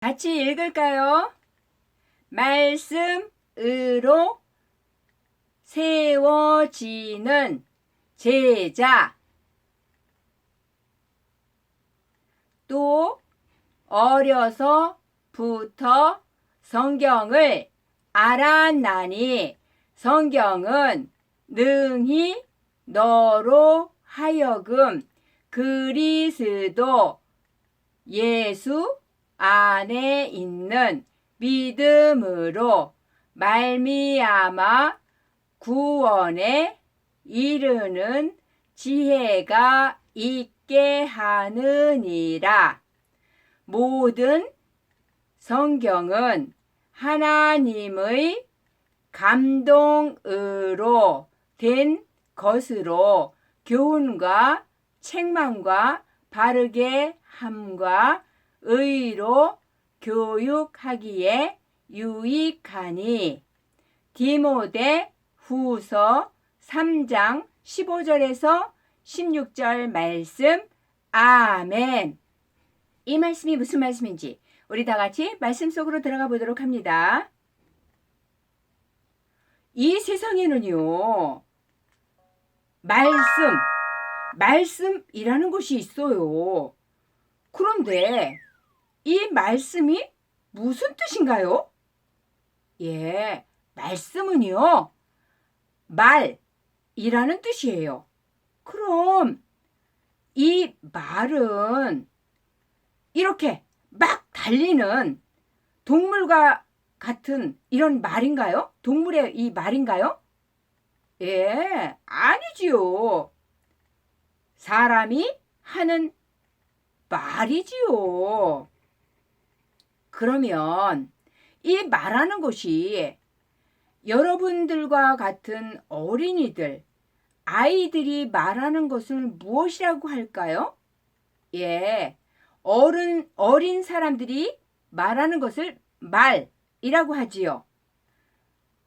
같이 읽을까요? 말씀으로 세워지는 제자. 또 어려서부터 성경을 알았나니 성경은 능히 너로 하여금 그리스도 예수 안에 있는 믿음으로 말미암아 구원에 이르는 지혜가 있게 하느니라. 모든 성경은 하나님의 감동으로 된 것으로 교훈과 책망과 바르게 함과 의로 교육하기에 유익하니. 디모데 후서 3장 15절에서 16절 말씀. 아멘. 이 말씀이 무슨 말씀인지 우리 다 같이 말씀 속으로 들어가 보도록 합니다. 이 세상에는요, 말씀이라는 것이 있어요. 그런데 이 말씀이 무슨 뜻인가요? 예, 말씀은요, 말이라는 뜻이에요. 그럼 이 말은 이렇게 막 달리는 동물과 같은 이런 말인가요? 동물의 이 말인가요? 예, 아니지요. 사람이 하는 말이지요. 그러면 이 말하는 것이 여러분들과 같은 어린이들, 아이들이 말하는 것을 무엇이라고 할까요? 예, 어린 사람들이 말하는 것을 말이라고 하지요.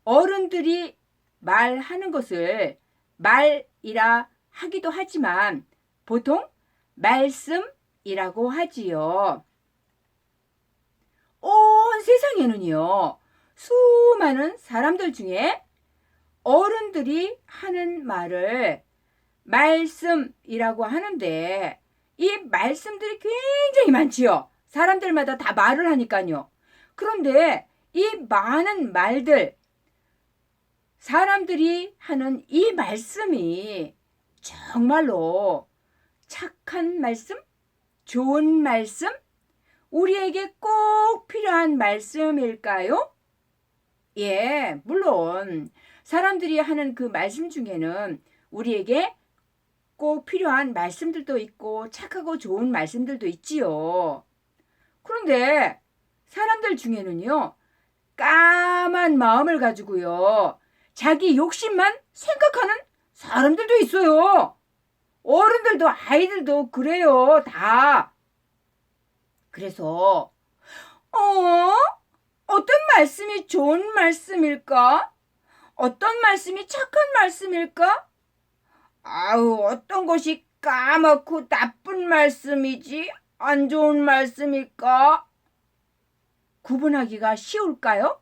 어른들이 말하는 것을 말이라 하기도 하지만 보통 말씀이라고 하지요. 온 세상에는요, 수많은 사람들 중에 어른들이 하는 말을 말씀이라고 하는데 이 말씀들이 굉장히 많지요. 사람들마다 다 말을 하니까요. 그런데 이 많은 말들, 사람들이 하는 이 말씀이 정말로 착한 말씀, 좋은 말씀, 우리에게 꼭 필요한 말씀일까요? 예, 물론 사람들이 하는 그 말씀 중에는 우리에게 꼭 필요한 말씀들도 있고 착하고 좋은 말씀들도 있지요. 그런데 사람들 중에는요, 까만 마음을 가지고요, 자기 욕심만 생각하는 사람들도 있어요. 어른들도 아이들도 그래요, 다. 그래서 어떤 말씀이 좋은 말씀일까? 어떤 말씀이 착한 말씀일까? 어떤 것이 까맣고 나쁜 말씀이지? 안 좋은 말씀일까? 구분하기가 쉬울까요?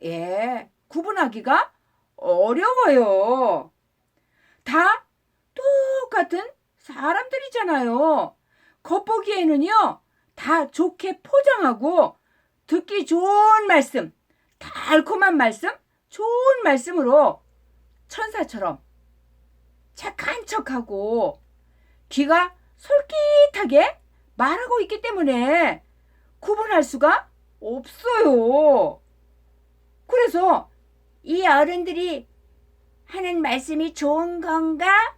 예, 구분하기가 어려워요. 다 똑같은 사람들이잖아요. 겉보기에는요, 다 좋게 포장하고 듣기 좋은 말씀, 달콤한 말씀, 좋은 말씀으로 천사처럼 착한 척하고 귀가 솔깃하게 말하고 있기 때문에 구분할 수가 없어요. 그래서 이 어른들이 하는 말씀이 좋은 건가?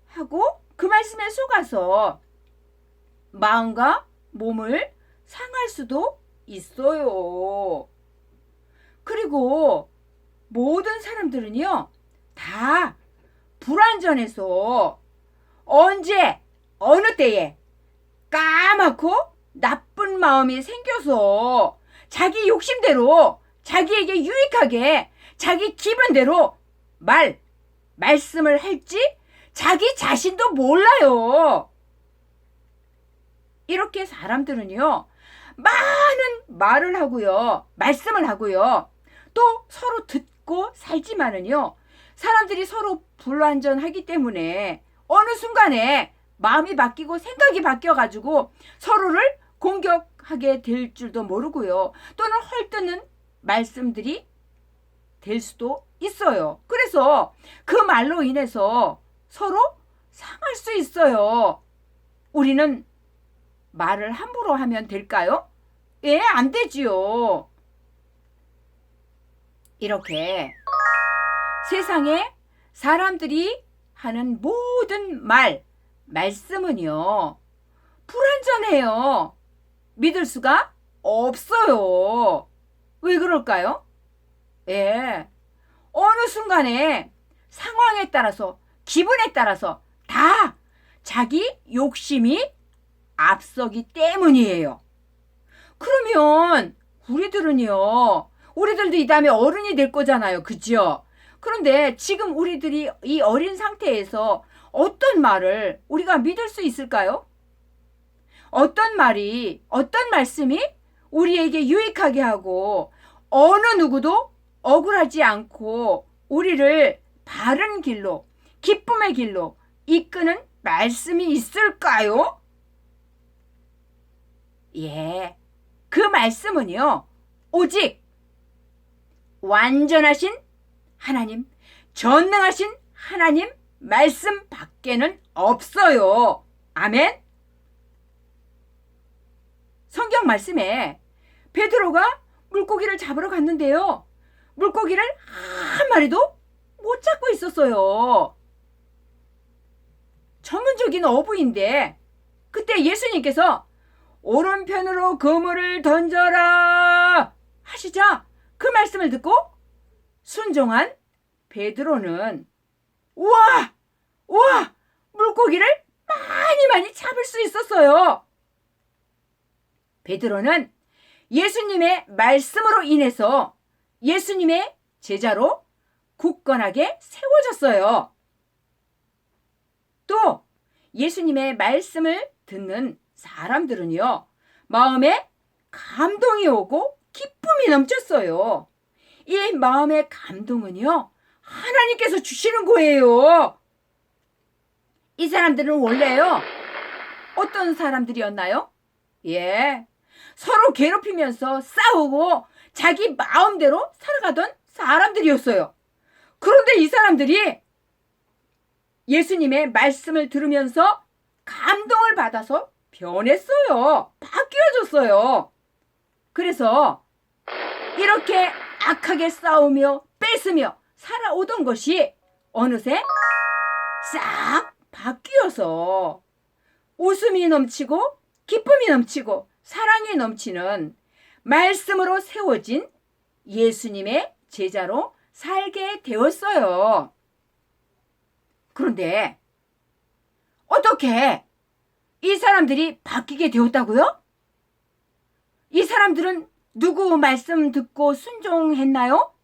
하고 그 말씀에 속아서 마음과 몸을 상할 수도 있어요. 그리고 모든 사람들은요, 다 불완전해서 언제, 어느 때에 까맣고 나쁜 마음이 생겨서 자기 욕심대로, 자기에게 유익하게, 자기 기분대로 말씀을 할지 자기 자신도 몰라요. 이렇게 사람들은요, 많은 말을 하고요. 말씀을 하고요. 또 서로 듣고 살지만은요. 사람들이 서로 불완전하기 때문에 어느 순간에 마음이 바뀌고 생각이 바뀌어가지고 서로를 공격하게 될 줄도 모르고요. 또는 헐뜯는 말씀들이 될 수도 있어요. 그래서 그 말로 인해서 서로 상할 수 있어요. 우리는 말을 함부로 하면 될까요? 예, 안 되지요. 이렇게 세상에 사람들이 하는 모든 말씀은요, 불완전해요. 믿을 수가 없어요. 왜 그럴까요? 예. 어느 순간에 상황에 따라서, 기분에 따라서 다 자기 욕심이 앞서기 때문이에요. 그러면 우리들도 이 다음에 어른이 될 거잖아요. 그죠? 그런데 지금 우리들이 이 어린 상태에서 어떤 말을 우리가 믿을 수 있을까요? 어떤 말씀이 우리에게 유익하게 하고 어느 누구도 억울하지 않고 우리를 바른 길로, 기쁨의 길로 이끄는 말씀이 있을까요? 예, 그 말씀은요, 오직 완전하신 하나님, 전능하신 하나님 말씀 밖에는 없어요. 아멘. 성경 말씀에 베드로가 물고기를 잡으러 갔는데요. 물고기를 한 마리도 못 잡고 있었어요. 전문적인 어부인데 그때 예수님께서 오른편으로 그물을 던져라 하시자 그 말씀을 듣고 순종한 베드로는 우와 물고기를 많이 잡을 수 있었어요. 베드로는 예수님의 말씀으로 인해서 예수님의 제자로 굳건하게 세워졌어요. 또 예수님의 말씀을 듣는 사람들은요, 마음에 감동이 오고 기쁨이 넘쳤어요. 이 마음의 감동은요, 하나님께서 주시는 거예요. 이 사람들은 원래요, 어떤 사람들이었나요? 예, 서로 괴롭히면서 싸우고 자기 마음대로 살아가던 사람들이었어요. 그런데 이 사람들이 예수님의 말씀을 들으면서 감동을 받아서 변했어요. 바뀌어졌어요. 그래서 이렇게 악하게 싸우며 뺏으며 살아오던 것이 어느새 싹 바뀌어서 웃음이 넘치고 기쁨이 넘치고 사랑이 넘치는 말씀으로 세워진 예수님의 제자로 살게 되었어요. 그런데 어떻게 이 사람들이 바뀌게 되었다고요? 이 사람들은 누구 말씀 듣고 순종했나요?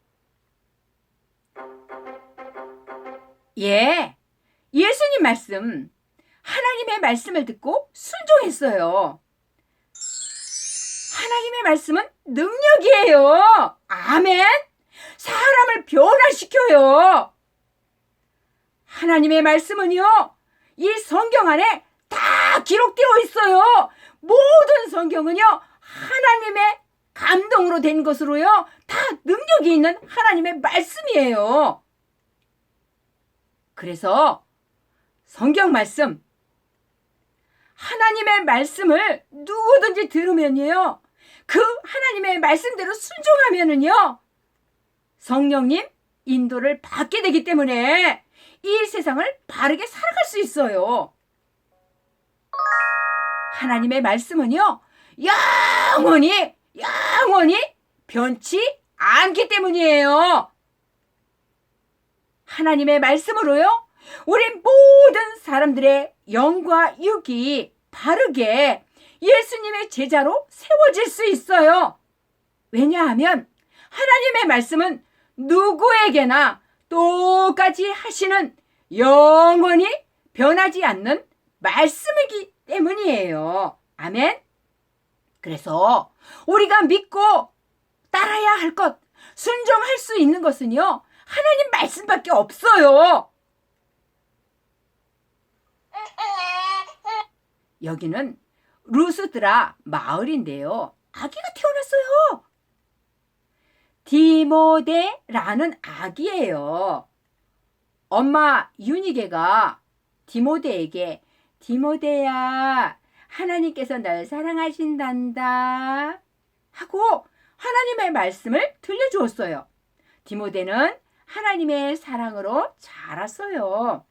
예, 예수님 말씀, 하나님의 말씀을 듣고 순종했어요. 하나님의 말씀은 능력이에요. 아멘. 사람을 변화시켜요. 하나님의 말씀은요, 이 성경 안에 다 기록되어 있어요. 모든 성경은요, 하나님의 감동으로 된 것으로요, 다 능력이 있는 하나님의 말씀이에요. 그래서 성경 말씀, 하나님의 말씀을 누구든지 들으면요, 그 하나님의 말씀대로 순종하면은요, 성령님 인도를 받게 되기 때문에 이 세상을 바르게 살아갈 수 있어요. 하나님의 말씀은요, 영원히 변치 않기 때문이에요. 하나님의 말씀으로요, 우리 모든 사람들의 영과 육이 바르게 예수님의 제자로 세워질 수 있어요. 왜냐하면 하나님의 말씀은 누구에게나 똑같이 하시는 영원히 변하지 않는 말씀이기 때문이에요. 아멘. 그래서 우리가 믿고 따라야 할 것, 순종할 수 있는 것은요, 하나님 말씀밖에 없어요. 여기는 루스드라 마을인데요. 아기가 태어났어요. 디모데라는 아기예요. 엄마 유니게가 디모데에게 디모데야, 하나님께서 널 사랑하신단다 하고 하나님의 말씀을 들려주었어요. 디모데는 하나님의 사랑으로 자랐어요.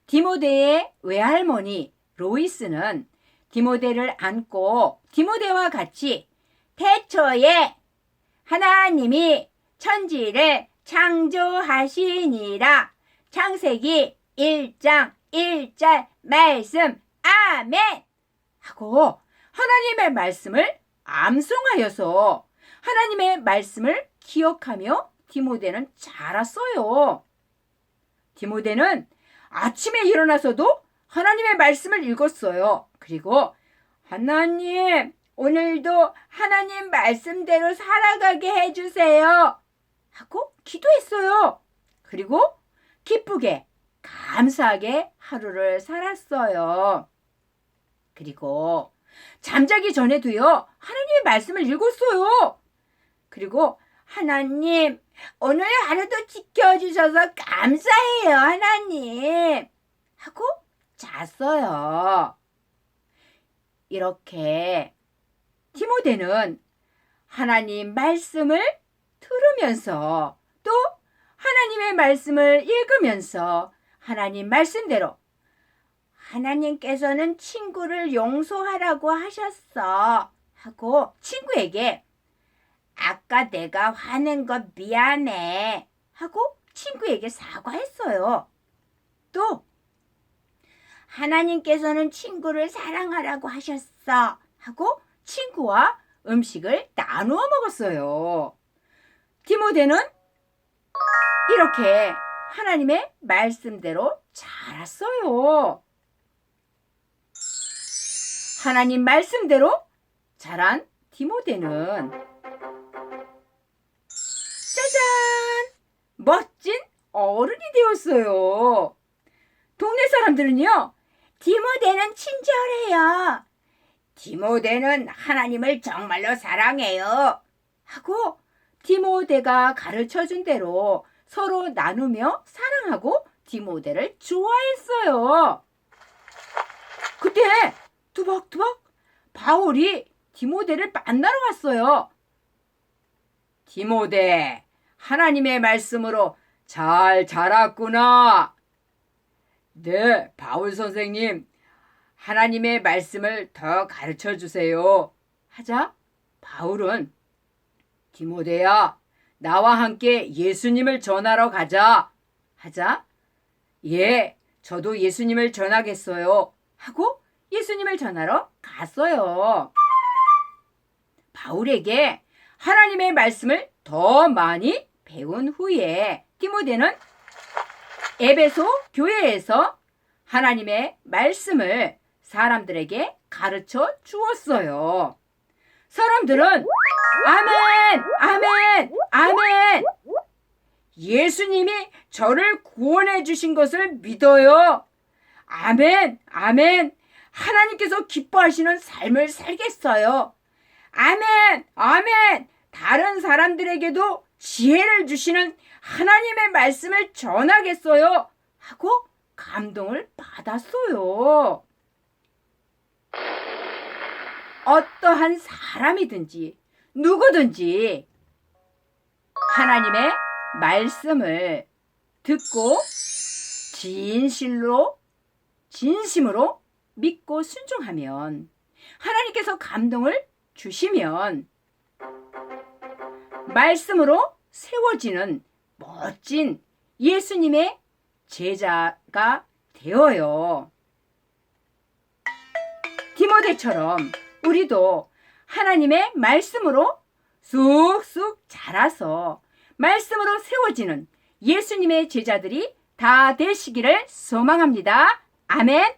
디모데의 외할머니 로이스는 디모데를 안고 디모데와 같이 태초에 하나님이 천지를 창조하시니라 창세기 1장 1절 말씀 아멘 하고 하나님의 말씀을 암송하여서 하나님의 말씀을 기억하며 디모데는 자랐어요. 디모데는 아침에 일어나서도 하나님의 말씀을 읽었어요. 그리고 하나님, 오늘도 하나님 말씀대로 살아가게 해주세요 하고 기도했어요. 그리고 기쁘게 감사하게 하루를 살았어요. 그리고 잠자기 전에도요, 하나님의 말씀을 읽었어요. 그리고 하나님, 오늘 하루도 지켜주셔서 감사해요, 하나님 하고 잤어요. 이렇게 디모데는 하나님 말씀을 들으면서 또 하나님의 말씀을 읽으면서 하나님 말씀대로 하나님께서는 친구를 용서하라고 하셨어 하고 친구에게 아까 내가 화낸 거 미안해 하고 친구에게 사과했어요. 또 하나님께서는 친구를 사랑하라고 하셨어 하고 친구와 음식을 나누어 먹었어요. 디모데는 이렇게 하나님의 말씀대로 자랐어요. 하나님 말씀대로 자란 디모데는 짜잔! 멋진 어른이 되었어요. 동네 사람들은요, 디모데는 친절해요. 디모데는 하나님을 정말로 사랑해요. 하고 디모데가 가르쳐준 대로 서로 나누며 사랑하고 디모데를 좋아했어요. 그때 투벅투벅 바울이 디모데를 만나러 왔어요. 디모데, 하나님의 말씀으로 잘 자랐구나. 네, 바울 선생님, 하나님의 말씀을 더 가르쳐 주세요 하자 바울은 디모데야, 나와 함께 예수님을 전하러 가자 하자 예, 저도 예수님을 전하겠어요 하고 예수님을 전하러 갔어요. 바울에게 하나님의 말씀을 더 많이 배운 후에 디모데는 에베소 교회에서 하나님의 말씀을 사람들에게 가르쳐 주었어요. 사람들은 아멘, 아멘, 아멘. 예수님이 저를 구원해 주신 것을 믿어요. 아멘, 아멘. 하나님께서 기뻐하시는 삶을 살겠어요. 아멘, 아멘. 다른 사람들에게도 지혜를 주시는 하나님의 말씀을 전하겠어요. 하고 감동을 받았어요. 어떠한 사람이든지 누구든지 하나님의 말씀을 듣고 진심으로 믿고 순종하면 하나님께서 감동을 주시면 말씀으로 세워지는 멋진 예수님의 제자가 되어요. 디모데처럼 우리도 하나님의 말씀으로 쑥쑥 자라서 말씀으로 세워지는 예수님의 제자들이 다 되시기를 소망합니다. 아멘.